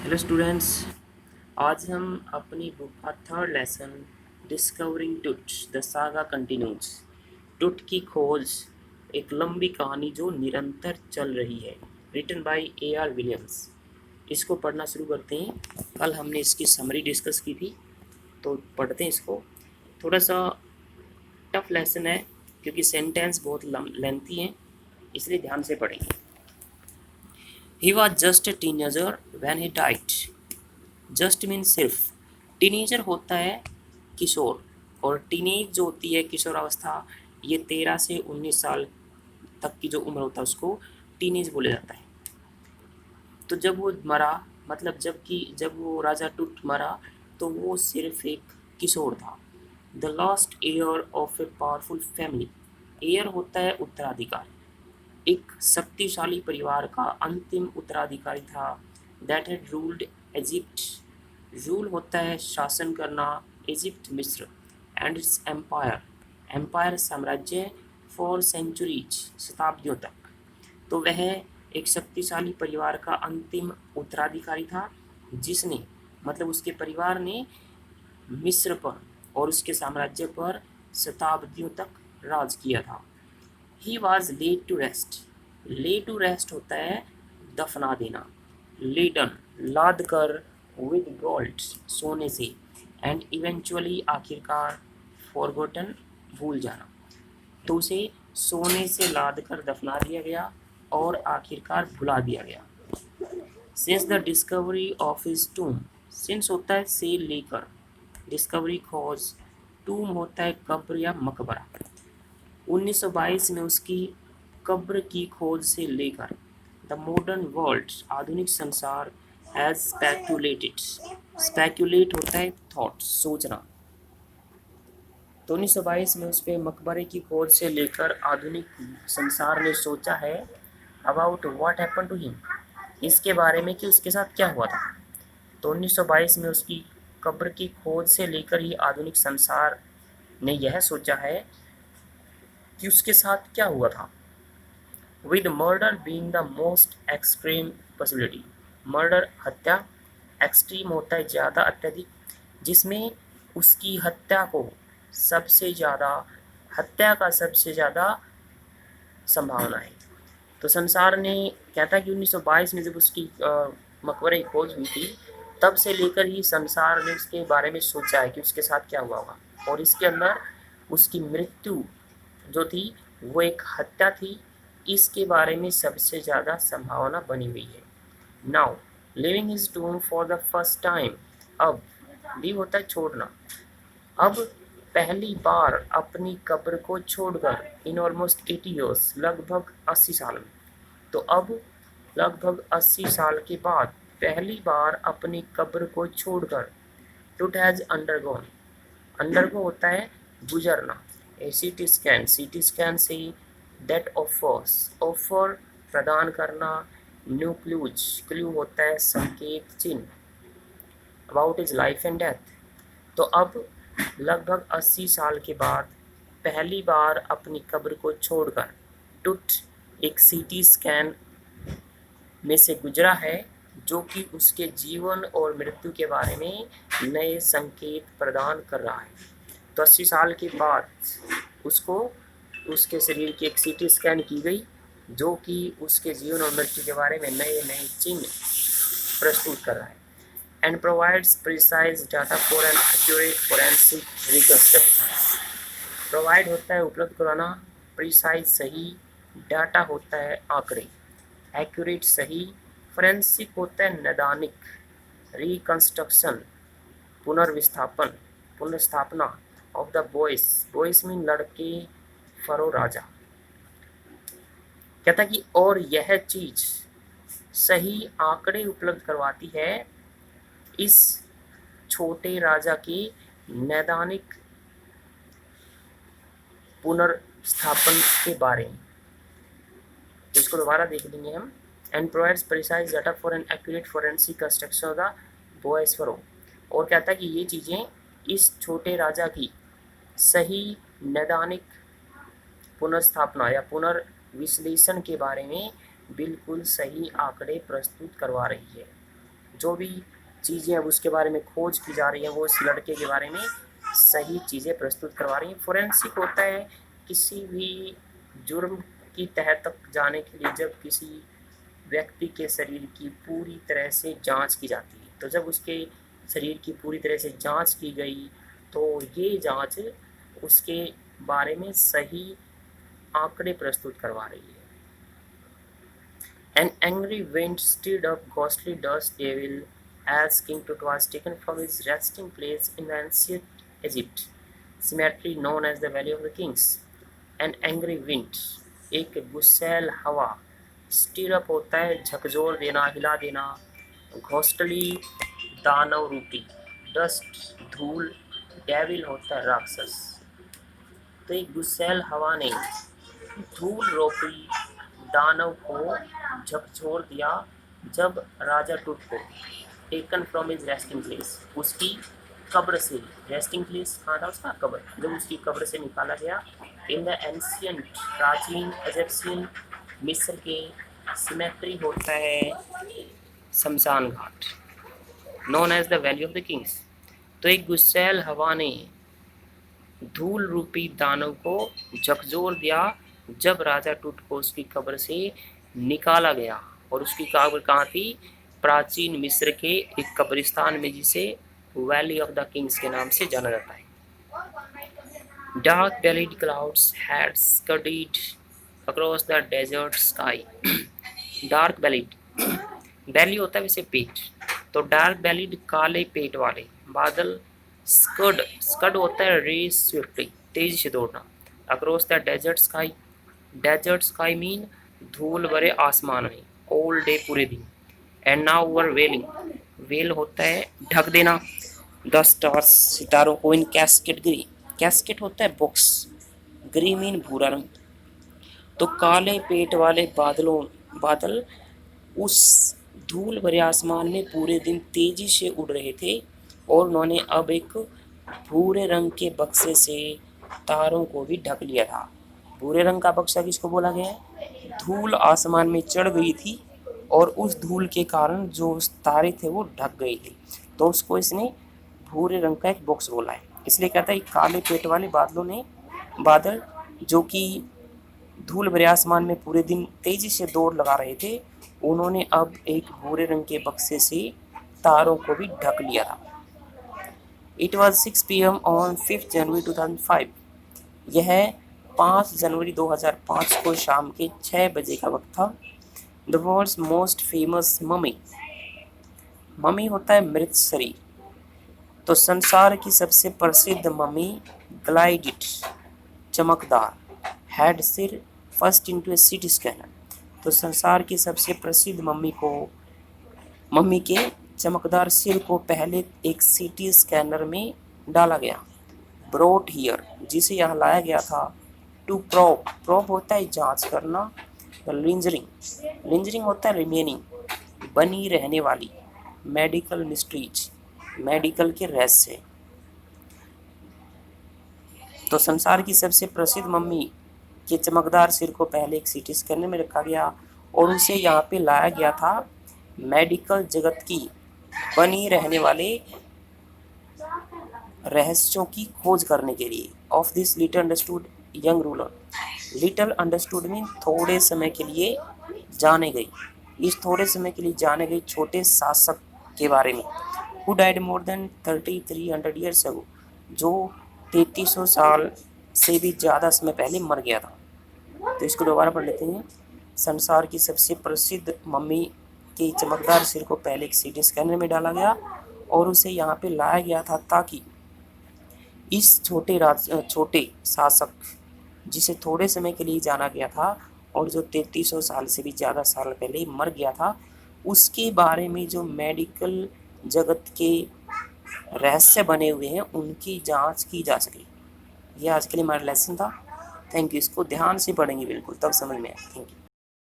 Hello students. आज हम अपनी बुक का थर्ड लेसन डिस्कवरिंग टुट द सागा कंटिन्यूज। टुट की खोज एक लंबी कहानी जो निरंतर चल रही है, रिटन बाय A.R. विलियम्स। इसको पढ़ना शुरू करते हैं। कल हमने इसकी समरी डिस्कस की थी, तो पढ़ते हैं इसको। थोड़ा सा टफ लेसन है क्योंकि सेंटेंस बहुत लेंथी हैं, इसलिए ध्यान से पढ़ेंगे। He was just a teenager when he died. Just mean सिर्फ। टीनेजर होता है किशोर, और टीनेज जो होती है किशोरावस्था, ये 13 से 19 साल तक की जो उम्र होता है उसको टीनेज बोला जाता है। तो जब वो मरा, मतलब जब वो राजा टुट मरा, तो वो सिर्फ एक किशोर था। The last air of a powerful family. Air होता है उत्तराधिकार, एक शक्तिशाली परिवार का अंतिम उत्तराधिकारी था। That had ruled Egypt. Rule होता है शासन करना, इजिप्ट मिस्र, एंड इट्स एम्पायर। एम्पायर साम्राज्य, फॉर सेंचुरीज शताब्दियों तक। तो वह एक शक्तिशाली परिवार का अंतिम उत्तराधिकारी था, जिसने मतलब उसके परिवार ने मिस्र पर और उसके साम्राज्य पर शताब्दियों तक राज किया था। He was laid to rest. Laid to rest होता है दफना देना। लेडन लाद कर, विद गोल्ड सोने से, एंड इवेंचुअली आखिरकार, फॉरगॉटन भूल जाना। तो उसे सोने से लाद कर दफना दिया गया और आखिरकार भुला दिया गया। Since the discovery of his tomb. Since होता है से लेकर, डिस्कवरी खोज, टूम होता है कब्र या मकबरा। 1922 में उसकी कब्र की खोज से लेकर द मॉडर्न वर्ल्ड आधुनिक संसार हैज स्पेक्यूलेटेड। स्पेक्यूलेट होता है थॉट सोचना। तो 1922 में उस पे मकबरे की खोज से लेकर आधुनिक संसार ने सोचा है about what happen to him, इसके बारे में कि उसके साथ क्या हुआ था। तो 1922 में उसकी कब्र की खोज से लेकर ही आधुनिक संसार ने यह सोचा है कि उसके साथ क्या हुआ था। With murder being the most extreme possibility. Murder हत्या, एक्सट्रीम होता है ज़्यादा, अत्यधिक, जिसमें उसकी हत्या को सबसे ज़्यादा, हत्या का सबसे ज़्यादा संभावना है। तो संसार ने कहता है कि 1922 में जब उसकी मकबरे की खोज हुई थी, तब से लेकर ही संसार ने उसके बारे में सोचा है कि उसके साथ क्या हुआ होगा। और इसके अंदर उसकी मृत्यु जो थी वो एक हत्या थी, इसके बारे में सबसे ज़्यादा संभावना बनी हुई है। Now leaving his tomb for the first time. अब लीव होता है छोड़ना। अब पहली बार अपनी कब्र को छोड़कर, इन ऑलमोस्ट 80 ईयर्स, लगभग 80 साल में। तो अब लगभग 80 साल के बाद पहली बार अपनी कब्र को छोड़कर टुट हैज अंडरगोन। अंडरगो होता है गुजरना। ए सीटी स्कैन, सीटी स्कैन से डेट ऑफर्स, ऑफर प्रदान करना। न्यूक्लूज, क्लू होता है संकेत चिन्ह, about is life and death. तो अब लगभग 80 साल के बाद पहली बार अपनी कब्र को छोड़कर टुट एक सीटी स्कैन में से गुजरा है, जो कि उसके जीवन और मृत्यु के बारे में नए संकेत प्रदान कर रहा है। तो 80 साल के बाद उसको उसके शरीर की एक सीटी स्कैन की गई, जो कि उसके जीवन और मृत्यु के बारे में नए नए चिन्ह प्रस्तुत कर रहा है। And provides precise data for an accurate forensic reconstruction. Provide होता है उपलब्ध कराना, प्रिसाइज सही, डाटा होता है आंकड़े, एक्यूरेट सही, फोरेंसिक होता है नैदानिक, रिकंस्ट्रक्शन पुनर्विस्थापन, पुनर्स्थापना of the boys, boys mean लड़के, फरो राजा। कहता कि और यह चीज सही आंकड़े उपलब्ध करवाती है इस छोटे राजा की नैदानिक पुनर्स्थापन के बारे में। तो इसको दोबारा देख लेंगे हम। And provides precise data for an accurate forensic construction of the boys pharaoh. और कहता है कि ये चीज़ें इस छोटे राजा की सही नैदानिक पुनर्स्थापना या पुनर्विश्लेषण के बारे में बिल्कुल सही आंकड़े प्रस्तुत करवा रही है। जो भी चीज़ें अब उसके बारे में खोज की जा रही हैं वो इस लड़के के बारे में सही चीज़ें प्रस्तुत करवा रही हैं। फोरेंसिक होता है किसी भी जुर्म की तह तक जाने के लिए जब किसी व्यक्ति के शरीर की पूरी तरह से जांच की जाती है। तो जब उसके शरीर की पूरी तरह से जांच की गई तो ये जांच उसके बारे में सही आंकड़े प्रस्तुत करवा रही है। An angry wind stirred up ghostly dust devil as King Tut was taken from his resting place in ancient Egypt, cemetery known as the Valley of the Kings. An angry wind, एक गुस्सैल हवा, stir up होता है झकझोर देना, हिला देना, ghostly दानव रूपी, डस्ट धूल, डेविल होता है राक्षस। तो एक गुस्सैल हवा ने धूल रोपी दानव को झकझोर दिया जब राजा टुट को taken from his resting place, उसकी कब्र से, रेस्टिंग प्लेस कहाँ था उसका, कब्र, जब उसकी कब्र से निकाला गया इन द एंशियंट, प्राचीन इजिप्शियन, मिस्र के सिमेट्री होता है शमशान घाट, known as the valley of the kings. तो एक गुस्सैल हवा ने धूल रूपी दानव को झकझोर दिया जब राजा टुट को उसकी कब्र से निकाला गया, और उसकी कब्र कहाँ थी, प्राचीन मिस्र के एक कब्रिस्तान में जिसे वैली ऑफ द किंग्स के नाम से जाना जाता है। Dark bellied clouds had skirted across the desert sky. Dark bellied, belly होता है वैसे पेट, तो डार्क बेलिड काले पेट वाले बादल, स्कड, स्कड होता है रेस स्विफ्टली, तेजी से दौड़ना, across the desert sky, desert sky mean धूल भरे आसमान में, ऑल डे पूरे दिन, and now were veiling, veil होता है ढक देना, द स्टार्स सितारों को, इन कैस्केट ग्री, कैस्केट होता है बॉक्स, ग्री मीन भूरा रंग। तो काले पेट वाले बादल उस धूल भरे आसमान में पूरे दिन तेजी से उड़ रहे थे, और उन्होंने अब एक भूरे रंग के बक्से से तारों को भी ढक लिया था। भूरे रंग का बक्सा किसको बोला गया है, धूल आसमान में चढ़ गई थी और उस धूल के कारण जो तारे थे वो ढक गए थे, तो उसको इसने भूरे रंग का एक बॉक्स बोला है। इसलिए कहता है काले पेट वाले बादल जो कि धूल भरे आसमान में पूरे दिन तेजी से दौड़ लगा रहे थे, उन्होंने अब एक भूरे रंग के बक्से से तारों को भी ढक लिया था। It was 6 PM on 5 जनवरी 2005। यह 5 जनवरी 2005 को शाम के 6 बजे का वक्त था। The world's most famous mummy, mummy होता है मृत शरीर, तो संसार की सबसे प्रसिद्ध मम्मी ग्लाइडेड, चमकदार, हेड सिर फर्स्ट इनटू ए सीटी स्कैनर, तो संसार की सबसे प्रसिद्ध मम्मी के चमकदार सिर को पहले एक सीटी स्कैनर में डाला गया। ब्रोट हियर, जिसे यहाँ लाया गया था। टू प्रोब, प्रोब होता है जांच करना। लिंजरिंग, लिंजरिंग होता है रिमेनिंग, बनी रहने वाली। मेडिकल मिस्ट्रीज, मेडिकल के रहस्य। तो संसार की सबसे प्रसिद्ध मम्मी के चमकदार सिर को पहले एक सीटी स्कैनर में रखा गया और उसे यहाँ पे लाया गया था मेडिकल जगत की बनी रहने वाले रहस्यों की खोज करने के लिए। Of this little understood young ruler, little understood mean थोड़े समय के लिए जाने गई, इस थोड़े समय के लिए जाने गई छोटे शासक के बारे में। Who died more than 3300 years ago, जो 3300 साल से भी ज़्यादा समय पहले मर गया था। तो इसको दोबारा पढ़ लेते हैं। संसार की सबसे प्रसिद्ध मम्मी के चमकदार सिर को पहले एक सीटी स्कैनर में डाला गया और उसे यहाँ पे लाया गया था ताकि इस छोटे शासक जिसे थोड़े समय के लिए जाना गया था और जो 3300 साल से भी ज़्यादा साल पहले मर गया था, उसके बारे में जो मेडिकल जगत के रहस्य बने हुए हैं उनकी जांच की जा सके। यह आज के लिए हमारा लेसन था। Thank you. इसको ध्यान से पढ़ेंगे बिल्कुल, तब समझ में आए। Thank you.